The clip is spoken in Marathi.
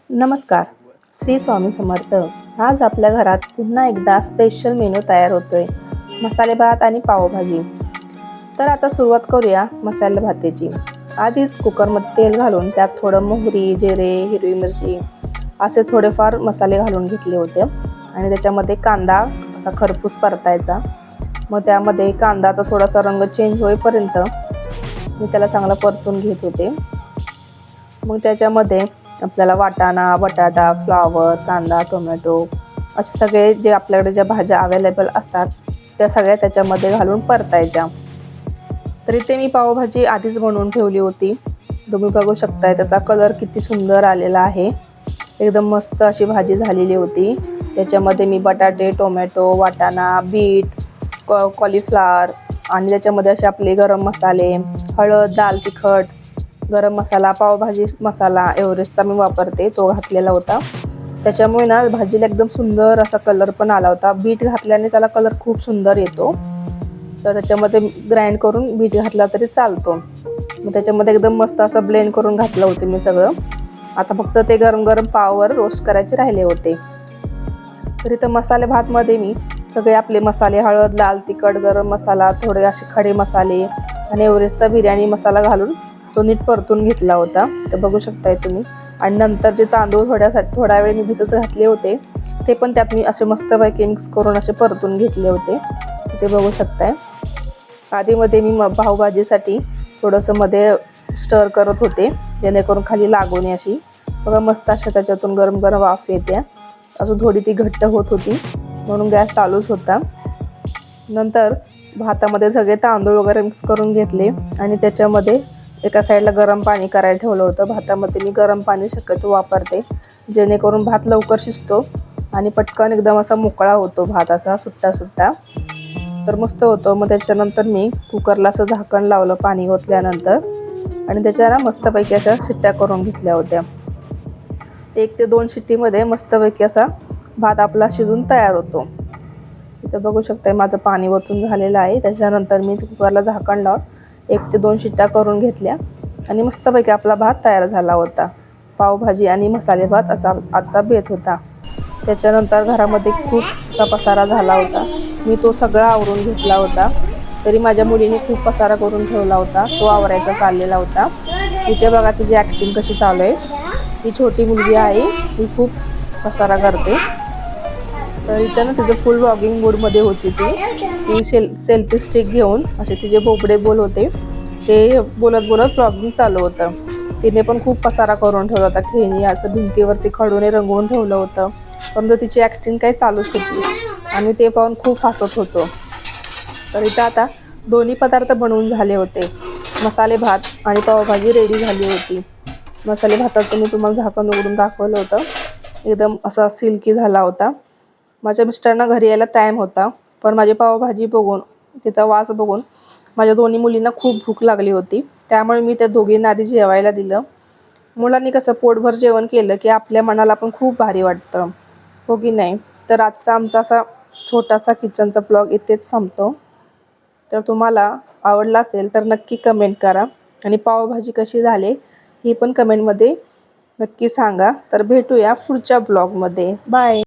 नमस्कार. श्री स्वामी समर्थ. आज आपल्या घरात पुन्हा एकदा स्पेशल मेनू तयार होतोय, मसाले भात आणि पावभाजी. तर आता सुरुवात करूया मसाले भाताची. आधीच कुकरमध्ये तेल घालून त्यात थोडं मोहरी, जिरे, हिरवी मिरची असे थोडेफार मसाले घालून घेतले होते आणि त्याच्यामध्ये कांदा असा खरपूस परतायचा. मग त्यामध्ये कांद्याचा थोडासा रंग चेंज होईपर्यंत मी त्याला चांगला परतून घेत होते. मग त्याच्यामध्ये आपल्याला वाटाणा, बटाटा, फ्लावर, कांदा, टोमॅटो असे सगळे जे आपल्याकडे ज्या भाज्या अवेलेबल असतात त्या सगळ्या त्याच्यामध्ये घालून परतायच्या. तर इथे मी पावभाजी आधीच बनवून ठेवली होती. तुम्ही बघू शकताय त्याचा कलर किती सुंदर आलेला आहे. एकदम मस्त अशी भाजी झालेली होती. त्याच्यामध्ये मी बटाटे, टोमॅटो, वाटाणा, बीट, कॉलीफ्लावर आणि त्याच्यामध्ये असे आपले गरम मसाले, हळद, दाल तिखट, गरम मसाला, पावभाजी मसाला एव्हरेस्टचा मी वापरते तो घातलेला होता. त्याच्यामुळे ना भाजीला एकदम सुंदर असा कलर पण आला होता. बीट घातल्याने त्याला कलर खूप सुंदर येतो. तर त्याच्यामध्ये ग्राइंड करून बीट घातला तरी चालतो. मग त्याच्यामध्ये एकदम मस्त असं ब्लेंड करून घातलं होतं मी सगळं. आता फक्त ते गरम गरम पाववर रोस्ट करायचे राहिले होते. तर इथं मसाले भातमध्ये मी सगळे आपले मसाले, हळद, लाल तिखट, गरम मसाला, थोडे असे खडे मसाले आणि एव्हरेस्टचा बिर्याणी मसाला घालून तो नीट परतून घेतला होता. तर बघू शकताय तुम्ही. आणि नंतर जे तांदूळ थोडा वेळ मी भिजत घातले होते ते पण त्यात मी असे मस्तपैकी मिक्स करून असे परतून घेतले होते. ते बघू शकताय. आधीमध्ये मी पावभाजीसाठी थोडंसं मध्ये स्टर करत होते जेणेकरून खाली लागू नये अशी. बघा मस्त अशा त्याच्यातून गरम गरम वाफ येते. अजून थोडी ती घट्ट होत होती म्हणून गॅस चालूच होता. नंतर भातामध्ये सगळे तांदूळ वगैरे मिक्स करून घेतले आणि त्याच्यामध्ये एका साईडला गरम पाणी करायला ठेवलं होतं. भातामध्ये मी गरम पाणी शक्यतो वापरते जेणेकरून भात लवकर शिजतो आणि पटकन एकदम असा मोकळा होतो भात असा सुट्टा सुट्टा. तर मस्त होतो. मग त्याच्यानंतर मी कुकरला असं झाकण लावलं पाणी ओतल्यानंतर आणि त्याच्याला मस्तपैकी अशा शिट्ट्या करून घेतल्या होत्या. 1 ते 2 शिट्टीमध्ये मस्तपैकी असा भात आपला शिजून तयार होतो. इथं बघू शकताय माझं पाणी ओतून झालेलं आहे. त्याच्यानंतर मी कुकरला झाकण लावून 1 ते 2 शिट्ट्या करून घेतल्या आणि मस्तपैकी आपला भात तयार झाला होता. पावभाजी आणि मसाले भात असा आजचा बेत होता. त्याच्यानंतर घरामध्ये खूप असा पसारा झाला होता. मी तो सगळा आवरून घेतला होता. तरी माझ्या मुलीने खूप पसारा करून ठेवला होता. तो आवरायचा चाललेला होता. इथे बघा तिची ॲक्टिंग कशी चालू आहे. ती छोटी मुलगी आहे, ती खूप पसारा करते. तर इथं ना तिचं फुल व्लॉगिंग मूडमध्ये होती. ती सेल्फी स्टिक घेऊन असे तिचे बोबडे बोल होते ते बोलत बोलत व्लॉगिंग चालू होतं. तिने पण खूप पसारा करून ठेवला होता. खेळणी असं भिंतीवरती खडूने रंगवून ठेवलं होतं. परंतु तिची ॲक्टिंग काही चालूच होती आणि ते पाहून खूप हसत होतो. तर इथं आता दोन्ही पदार्थ बनवून झाले होते. मसाले भात आणि पावभाजी रेडी झाली होती. मसाले भाताचं मी तुम्हाला झाकण उघडून दाखवलं होतं. एकदम असा सिल्की झाला होता. माझ्या मिस्टरांना घरी यायला टाईम होता, पण माझी पावभाजी बघून तिचा वास बघून माझ्या दोन्ही मुलींना खूप भूक लागली होती. त्यामुळे मी त्या दोघींना आधी जेवायला दिलं. मुलांनी कसं पोटभर जेवण केलं की आपल्या मनाला पण खूप भारी वाटतं, हो की नाही. तर आजचा आमचा असा छोटासा किचनचा ब्लॉग इथेच संपतो. तर तुम्हाला आवडला असेल तर नक्की कमेंट करा आणि पावभाजी कशी झाली ही पण कमेंटमध्ये नक्की सांगा. तर भेटूया पुढच्या ब्लॉगमध्ये. बाय.